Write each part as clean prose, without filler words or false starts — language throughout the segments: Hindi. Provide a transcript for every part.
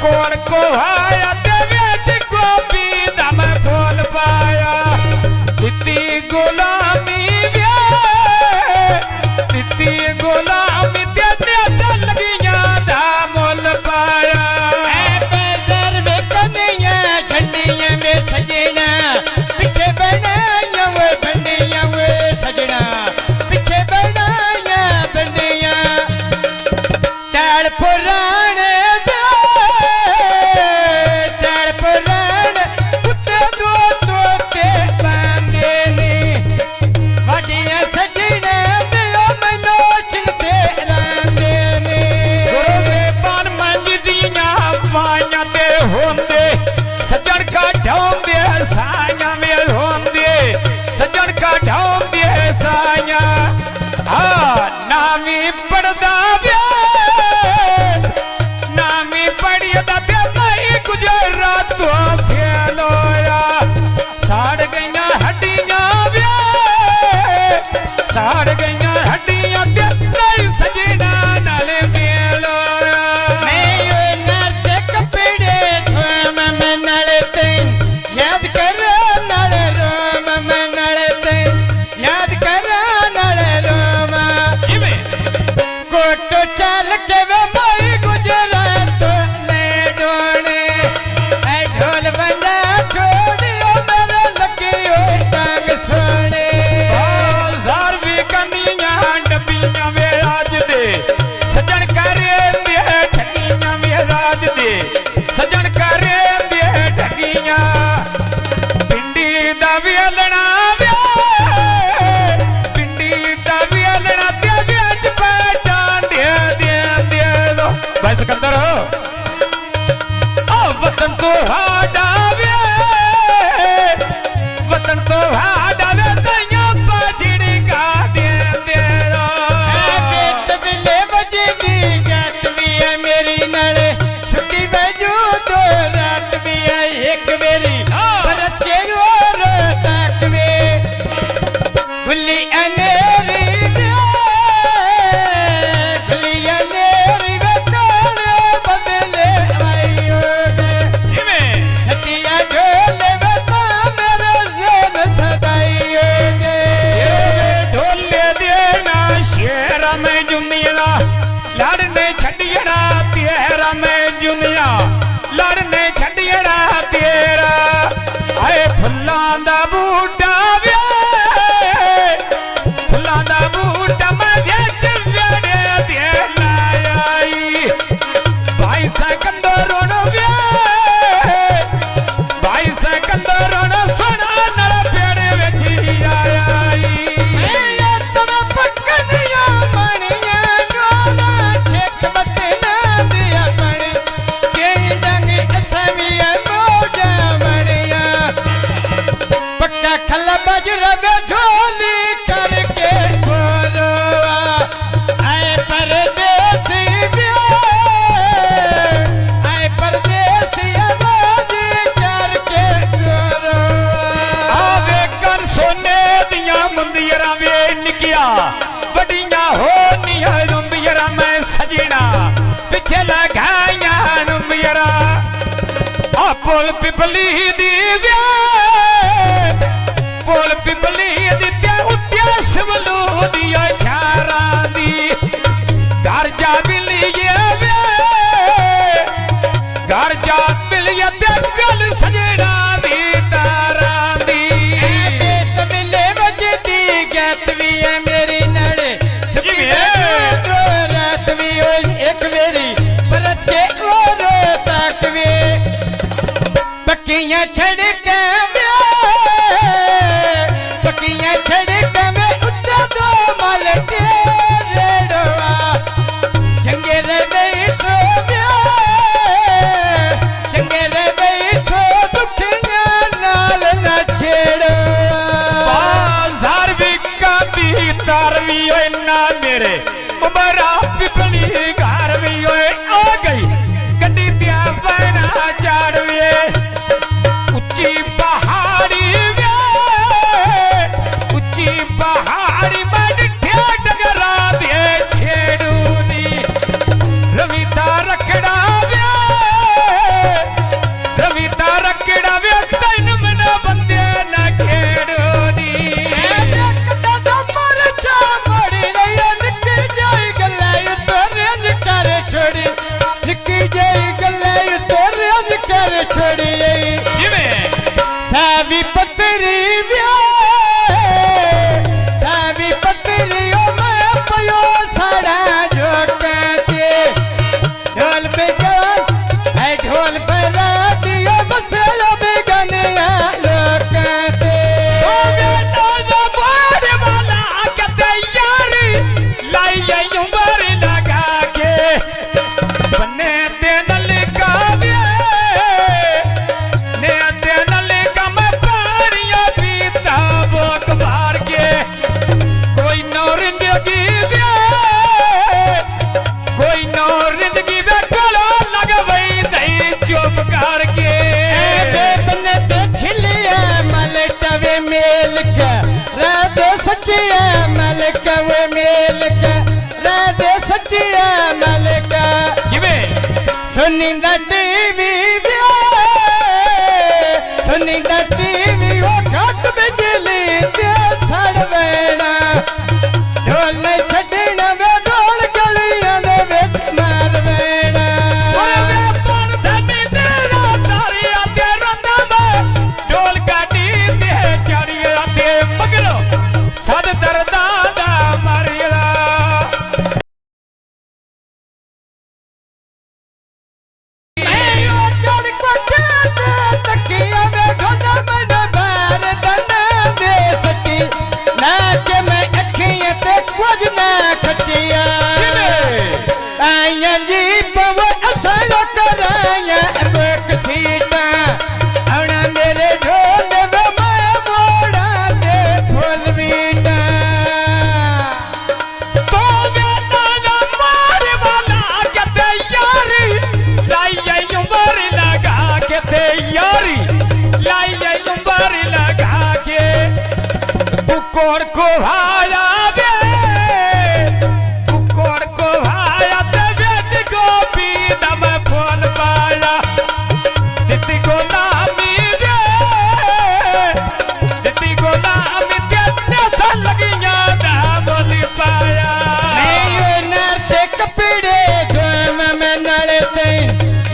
कोल को आया ते विच गोभी दा मैं फूल पाया दित्ती गुलामी वे दित्ती गुलामी ते चल लगियां दा मुल पाया पैदर में कन्हैया झंडियां में सजना पिछे बनाया वे बंडियां वे सजना पिछे बनाया बंडियां टाड़ पुराने साड़ गईया हड्डियां ते नहीं सजना नाल मेलो मैं नाते कपड़े थम मैं नाल तेन याद कर नाल रोम मैं नाल तेन याद कर नाल रोम जिवें कोट चल के वे भाई गुजरात ले डोने ऐ ढोल बंदा छोड़ियो मेरे लगियो टांग सोने डबियां वे राज दे सजन करे दे ठगियां वे राज दे सजन करे दे ठगियां पिंडी दा वेलना वे पिंडी दा वेलना ते विच पैटां दे दो भाई सिकंदर ओ वतन तो हाडा वे वतन तो हाडा वे तैयां पाजड़ी का दे लड़ने छड़ियड़ा तेरा आए फुल्लां दा बूटा वे फुल्लां दा बूटा मैं विच वेड़े ते लाया भाई सिकंदर वे भाई सिकंदर सोना नाल पेड़ विच आया तुम पकनिया मणिया डोला छेक बतना दिया पड़ी पक्का खला बजरा वे झोली करके बोलो आए परदेसी आए परदेसी आवाज करके बोलो आवे कर सोने दियां मुंदियां वे निकिया बड़ियां हो निया रुंबियां मैं सजना पिछे लगाइया रुंबियां आ पुल पिपली दी वे पुल पिपली दी ते उत्ते सवलू दिया छारा दी घर जा बिलिए वे घर जा बिलिए ते गल सजना दी तारा दी ते मिले वजदी गत भी है मेरी नड़े रात भी एक मेरी बरत के और तक वे पक्कियां छड़ के पक्कियां छड़ के में उत्ते दो मल के रेड़वा चंगे रे गई सो चंगे रे गई सो दुखियां नाल न छेड़ो बाजार भी काती तार भी होए ना मेरे उमरा पिपली घर भी होए आ गई गड्डी त्या बना चाड़वे उच्ची जी पव असल कराया बुक सीटा आना मेरे ढोल वे मैं मोड़ा दे फुल बीटा तो बेटा ना मार वाला के तैयारी लाई आई उम्र लगा के तैयारी लाई आई उम्र लगा के कुकोर को भाया बे कुकोर को भाया ते बेच गोपी दम फूल पाया दिती गोलामी दे दिती गोलामी ते सल लगियां दा बोली पाया नहीं नरते कपड़े धोम में नड़ते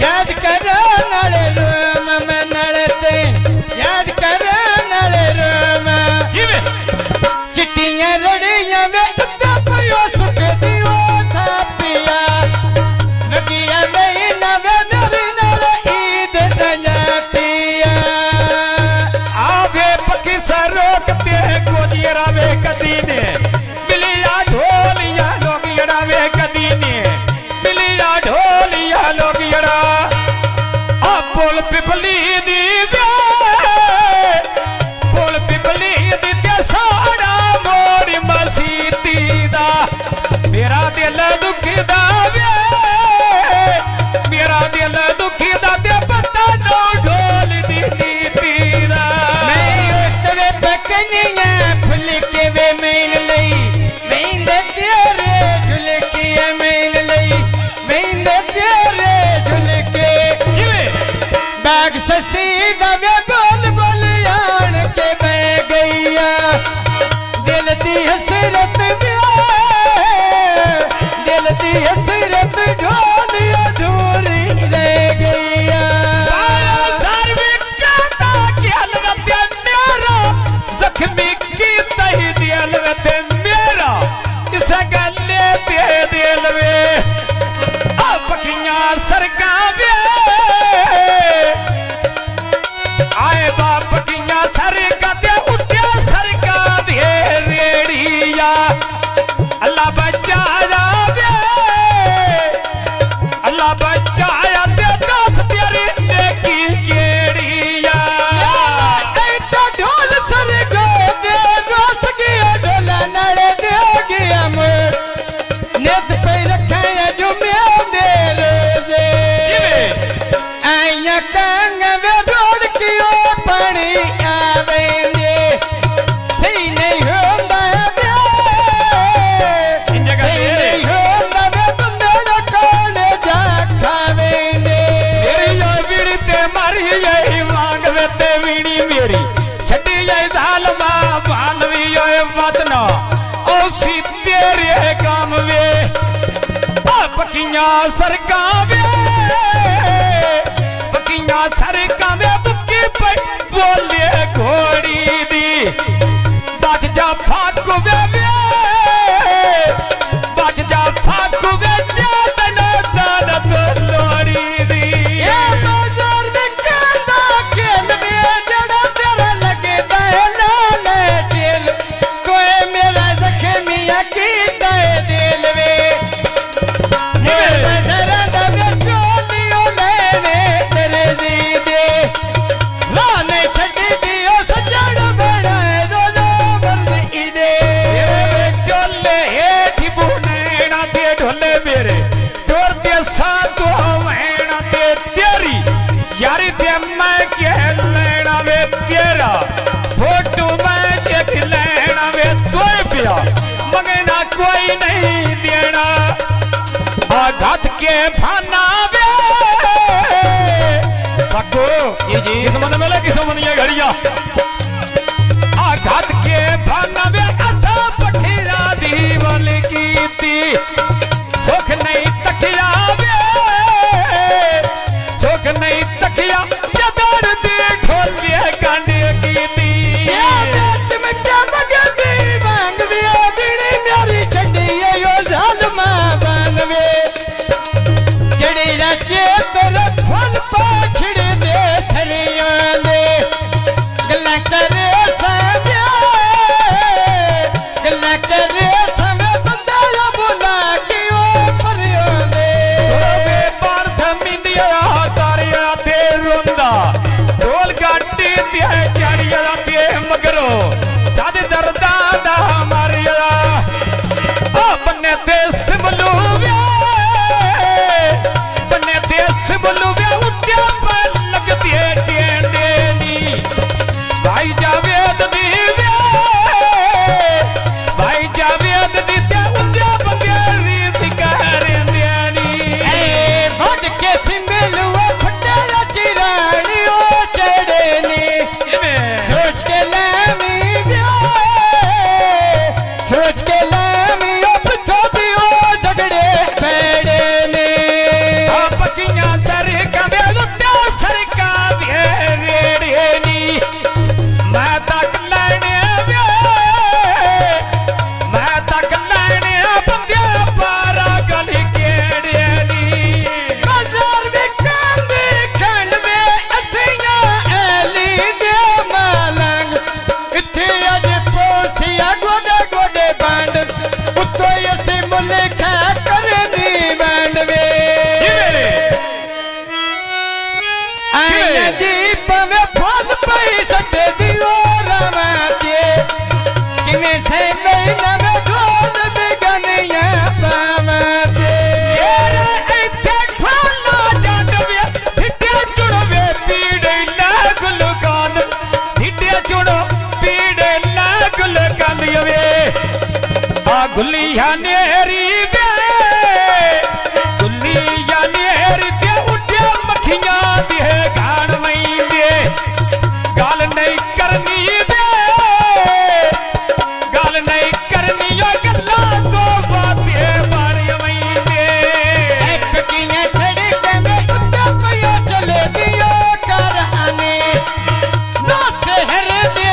याद करो नड़े रोम में नड़ते याद करो नड़े रोम चिट्टियां रड़ियां में उद्दा पयो सुख दियो था पिया नदिया नहीं नवे नवी नड़े ईद दजातिया आवे पकी सरोकते गोदियरा वे कदी ने मिलिया ढोलिया लोगियरा वे कदी ने मिलिया ढोलिया लोगियरा आ पुल पिपली दी वे पुल पिपली दी ते साड़ा मोरी मसीती दा मेरा दिल दुखदा वे मेरा दिल दुखदा ते पता नो ढोल दी नीति दा मैं तेरे बकनिया फुल के वे मैन लई मैन तेरे झुल के मैन लई मैन तेरे झुल के बैग ससी दवे बोल बोल आन के बह गईया दिल दी हसरत दिल दी हसरत ढोली अधूरी रह गईया जख्मी की तही दिल वे मेरा इस गले दे दिल वे पकियां सरका वे आए बाप पकियां सरका दे उठ्या सरका दे रेड़िया अल्लाह बचाया वे अल्लाह बचाया दे दस तेरी नेकी केड़िया ऐसा ढोल सर गो दे दोस गया ढोला नड़े दे गया मोर नेत पे रखा जो मेरे रोजे आया कांग वे रोड की ओ पानी आवेंगे सही नहीं होता सही नहीं होता वे बंदे कोने जा खावेंगे तेरी यो बीड़ी ते मारी यही मांग वे ते वीणी मेरी छटी यही जालमा बांधवी यो वतना ओ सी तेरे काम वे पकियां सरका वे पकियां सरका वे बुक्की पे बोले घोड़ी दी बच जा फाकू वे बच जा फाकू वे जादना दादत लोड़ी दी ये बाजार में कहता खेल में जड़ा तेरा लगे लाल टेल कोई मेरा जख्मिया की दिल वे मेरा जरा दबे चोलियों लेने तेरे दीदे लाने छड़ी दियो सजड़ बड़ा रोलो बंद इदे तेरे चोले हेठी बुनेना ते ढोले मेरे टोर ते सातो मैना ते तेरी यारी ते मैं के लेना वे तेरा फोटो मैं चेक लेना वे कोई पिया मंगना कोई नहीं देना आघात के फाना वे सको जी किस्मत मिले किस्मत ये घड़िया आघात के फाना वे अच्छा पठीरा दीवाल कीती सुख नहीं तकिया वे सुख नहीं तकिया जदर दी ढोलिया कांडी कीती ये मैच में क्या मगदी मांग वे बीड़ी मेरी छड़ी यो जालमा बांग वे जड़ी राचे तेरे फल पाखड़ी दे सरिया दे गल्ला करे साबिया गल्ला करे समय बंदा बुला के ओ परियो दे लुआ फटा चिरानी ओ चढ़े ने सोच के लामी ओ पिछो भी ओ झगड़े पैड़े ने पकियां सर कवे लुट्या सरका रेड़े नी मैं तक लेने बंदे पारा गली केड़े नी बाजार में कांदे खंड में असिया एली दे मालंग इथे अज पोसिया गोडे गोडे बांड उतो असी मुले खा करनी बांड वे आया जी पवे फल पई सट दियो रामा के किने से महीना में ढोल बिगनिया पामा दे येरे इथे खाना जाटवे हिटे चुड़वे पीड़े लागुल कान हिटे चुड़ो पीड़े लागुल कान यवे आ गुलिया नेरी वे गुलिया नेरी ते उठे मखियां दे गान वई दे गाल नहीं करनी वे गाल नहीं करनी यो गल्ला तो बाते बाणी वई दे किया सड़क में कुत्ता पया चले दियो करहाने ना शहर दे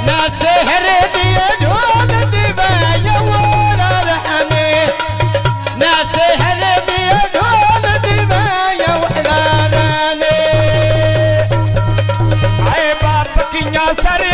ना शहर दिए ढोल दिवाया वो रहने ना शहर दिए ढोल दिवाया वो रहने आए बाप किया सर